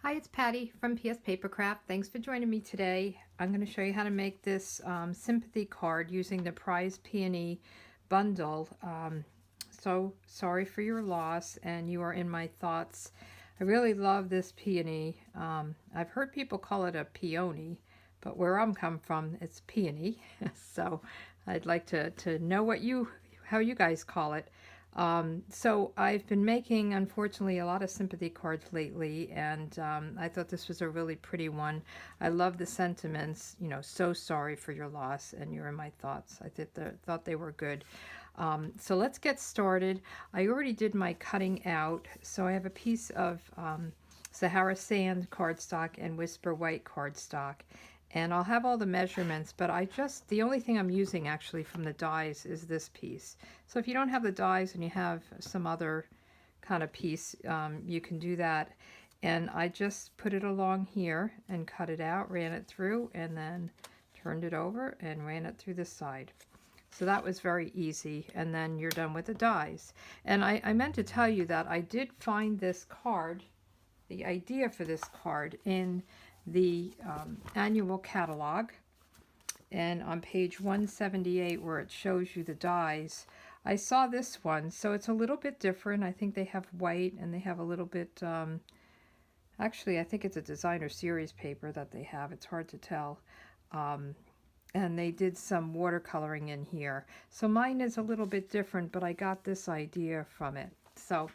Hi, it's Patty from PS Papercraft. Thanks for joining me today. I'm going to show you how to make this sympathy card using the Prized Peony bundle. So sorry for your loss, and you are in my thoughts. I really love this peony. I've heard people call it a peony, but where I'm come from, it's peony. So I'd like to know how you guys call it. So I've been making, unfortunately, a lot of sympathy cards lately, and I thought this was a really pretty one. I love the sentiments, so sorry for your loss, and you're in my thoughts. I thought they were good. So let's get started. I already did my cutting out, so I have a piece of Sahara Sand cardstock and Whisper White cardstock. And I'll have all the measurements, but the only thing I'm using actually from the dies is this piece. So if you don't have the dies and you have some other kind of piece, you can do that. And I just put it along here and cut it out, ran it through, and then turned it over and ran it through the side. So that was very easy, and then you're done with the dies. And I meant to tell you that I did find this card, the idea for this card, in the annual catalog, and on page 178 where it shows you the dies, I saw this one. So it's a little bit different. I think they have white and they have a little bit actually I think it's a designer series paper that they have. It's hard to tell. And they did some watercoloring in here. So mine is a little bit different, but I got this idea from it. So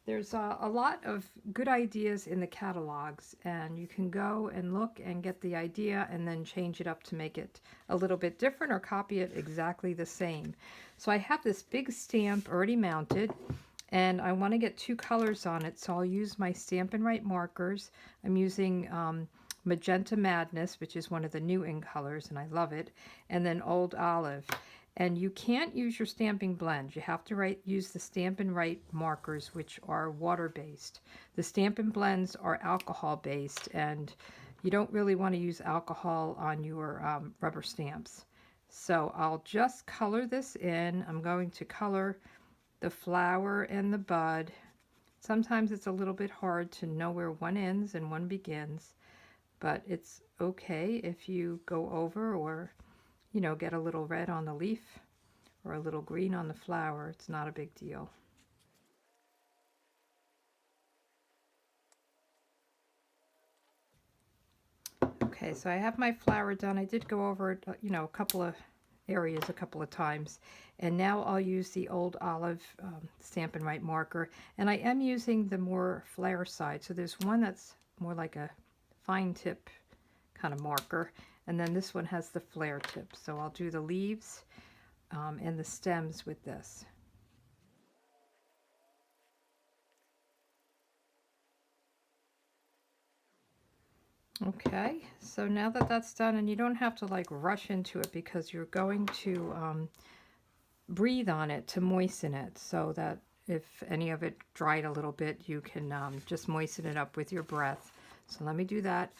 there's a lot of good ideas in the catalogs, and you can go and look and get the idea and then change it up to make it a little bit different or copy it exactly the same. So I have this big stamp already mounted, and I want to get two colors on it, so I'll use my Stampin' Up markers. I'm using Magenta Madness, which is one of the new ink colors, and I love it, and then Old Olive. And you can't use your stamping blends. You have to use the Stampin' Up markers, which are water-based. The Stampin' Blends are alcohol-based, and you don't really want to use alcohol on your rubber stamps. So I'll just color this in. I'm going to color the flower and the bud. Sometimes it's a little bit hard to know where one ends and one begins, but it's okay if you go over or get a little red on the leaf or a little green on the flower. It's not a big deal. Okay, so I have my flower done. I did go over it, a couple of areas a couple of times. And now I'll use the Old Olive Stampin' Up marker. And I am using the more flare side. So there's one that's more like a fine tip kind of marker. And then this one has the flare tip. So I'll do the leaves and the stems with this. Okay, so now that that's done, and you don't have to like rush into it because you're going to breathe on it to moisten it, so that if any of it dried a little bit, you can just moisten it up with your breath. So let me do that.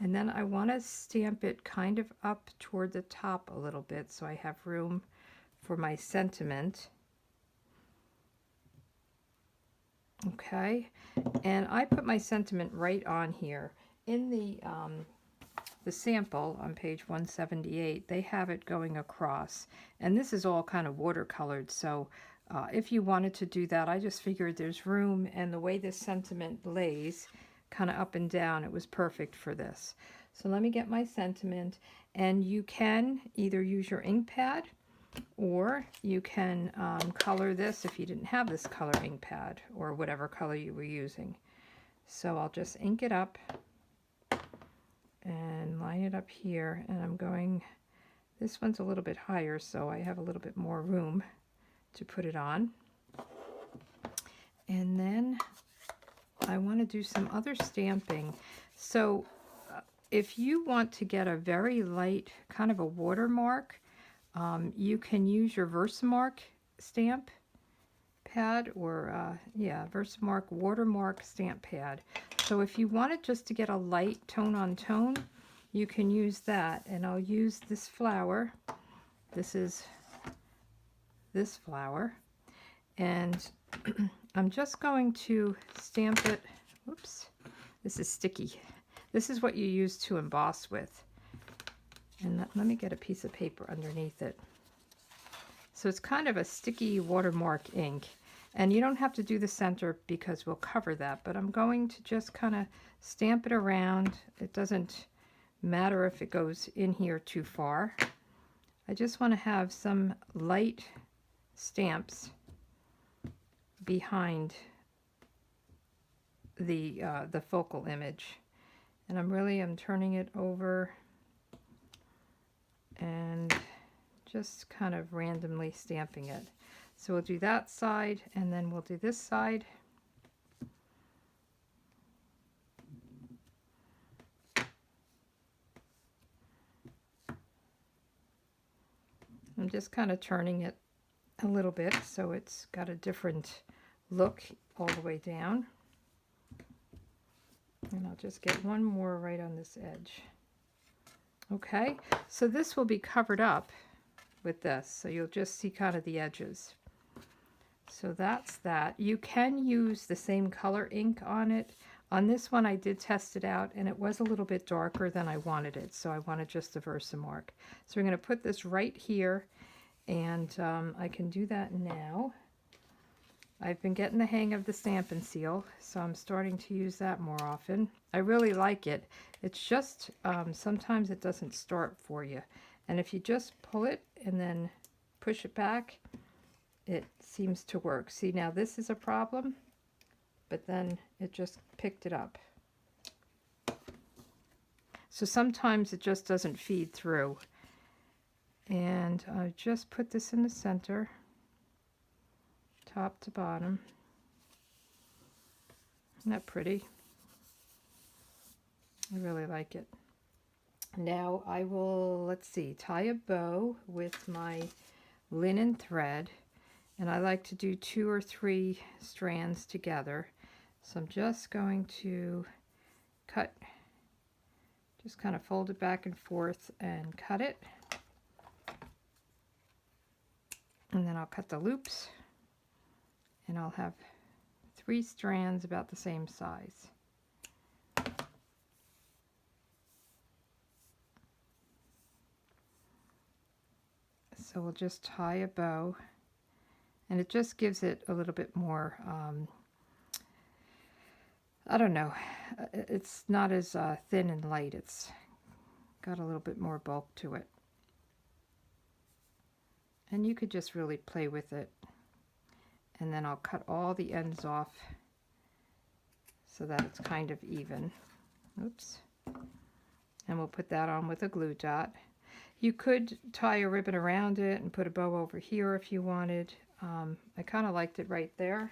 And then I want to stamp it kind of up toward the top a little bit so I have room for my sentiment. Okay, and I put my sentiment right on here. In the sample on page 178, they have it going across, and this is all kind of watercolored, so if you wanted to do that, I just figured there's room, and the way this sentiment lays kind of up and down, it was perfect for this. So let me get my sentiment, and you can either use your ink pad or you can color this if you didn't have this color ink pad or whatever color you were using. So I'll just ink it up and line it up here, and I'm going, this one's a little bit higher so I have a little bit more room to put it on. And then I want to do some other stamping. So if you want to get a very light kind of a watermark, you can use your VersaMark Stamp Pad, or VersaMark Watermark Stamp Pad. So if you wanted just to get a light tone on tone, you can use that. And I'll use this flower. This is this flower, and I'm just going to stamp it. Whoops, this is sticky. This is what you use to emboss with. And let me get a piece of paper underneath it. So it's kind of a sticky watermark ink. And you don't have to do the center because we'll cover that. But I'm going to just kind of stamp it around. It doesn't matter if it goes in here too far. I just want to have some light stamps behind the focal image. And I'm turning it over and just kind of randomly stamping it. So we'll do that side and then we'll do this side. I'm just kind of turning it a little bit so it's got a different look all the way down. And I'll just get one more right on this edge. Okay, so this will be covered up with this, so you'll just see kind of the edges. So that's that. You can use the same color ink on it. On this one I did test it out and it was a little bit darker than I wanted it, so I wanted just the VersaMark. So we're going to put this right here, and I can do that now. I've been getting the hang of the Stampin' Seal, so I'm starting to use that more often. I really like it. It's just sometimes it doesn't start for you. And if you just pull it and then push it back, it seems to work. See, now this is a problem, but then it just picked it up. So sometimes it just doesn't feed through. And I just put this in the center, top to bottom. Isn't that pretty? I really like it. Now I will, let's see, tie a bow with my linen thread, and I like to do 2 or 3 strands together. So I'm just going to cut, just kind of fold it back and forth and cut it. And then I'll cut the loops, and I'll have 3 strands about the same size. So we'll just tie a bow, and it just gives it a little bit more, I don't know, it's not as thin and light. It's got a little bit more bulk to it. And you could just really play with it. And then I'll cut all the ends off so that it's kind of even. Oops. And we'll put that on with a glue dot. You could tie a ribbon around it and put a bow over here if you wanted. I kind of liked it right there.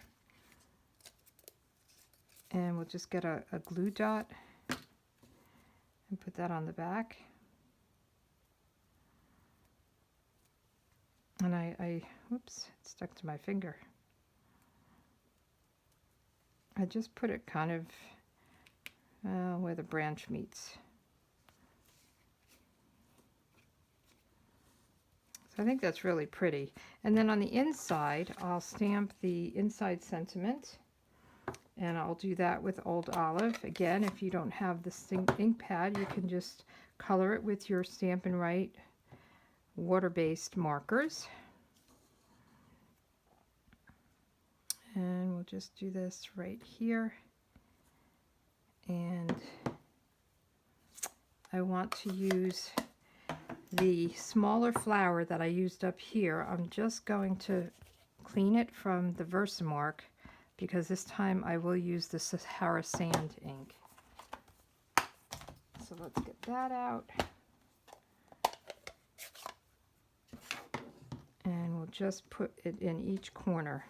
And we'll just get a glue dot and put that on the back. And whoops, it stuck to my finger. I just put it kind of where the branch meets. So I think that's really pretty. And then on the inside, I'll stamp the inside sentiment. And I'll do that with Old Olive. Again, if you don't have the ink pad, you can just color it with your Stampin' Right water-based markers. And we'll just do this right here. And I want to use the smaller flower that I used up here. I'm just going to clean it from the VersaMark, because this time I will use the Sahara Sand ink. So let's get that out. And we'll just put it in each corner.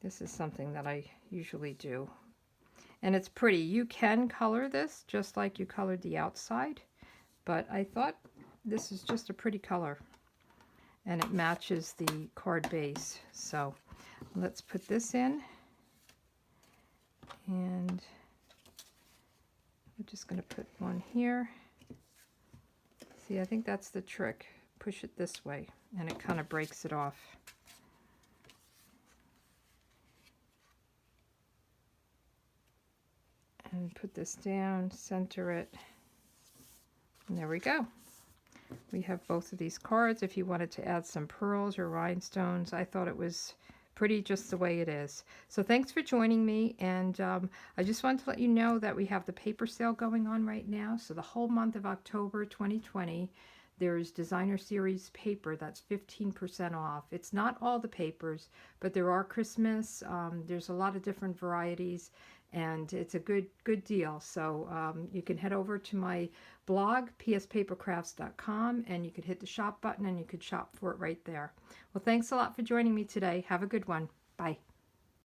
This is something that I usually do. And it's pretty. You can color this just like you colored the outside, but I thought this is just a pretty color. And it matches the card base. So let's put this in. And we're just going to put one here. See, I think that's the trick. Push it this way, and it kind of breaks it off. And put this down, center it, and there we go. We have both of these cards. If you wanted to add some pearls or rhinestones, I thought it was pretty just the way it is. So thanks for joining me, and I just wanted to let you know that we have the paper sale going on right now. So the whole month of October 2020, there's designer series paper that's 15% off. It's not all the papers, but there are Christmas. There's a lot of different varieties, and it's a good deal. So you can head over to my blog, pspapercrafts.com, and you could hit the shop button and you could shop for it right there. Well, thanks a lot for joining me today. Have a good one. Bye.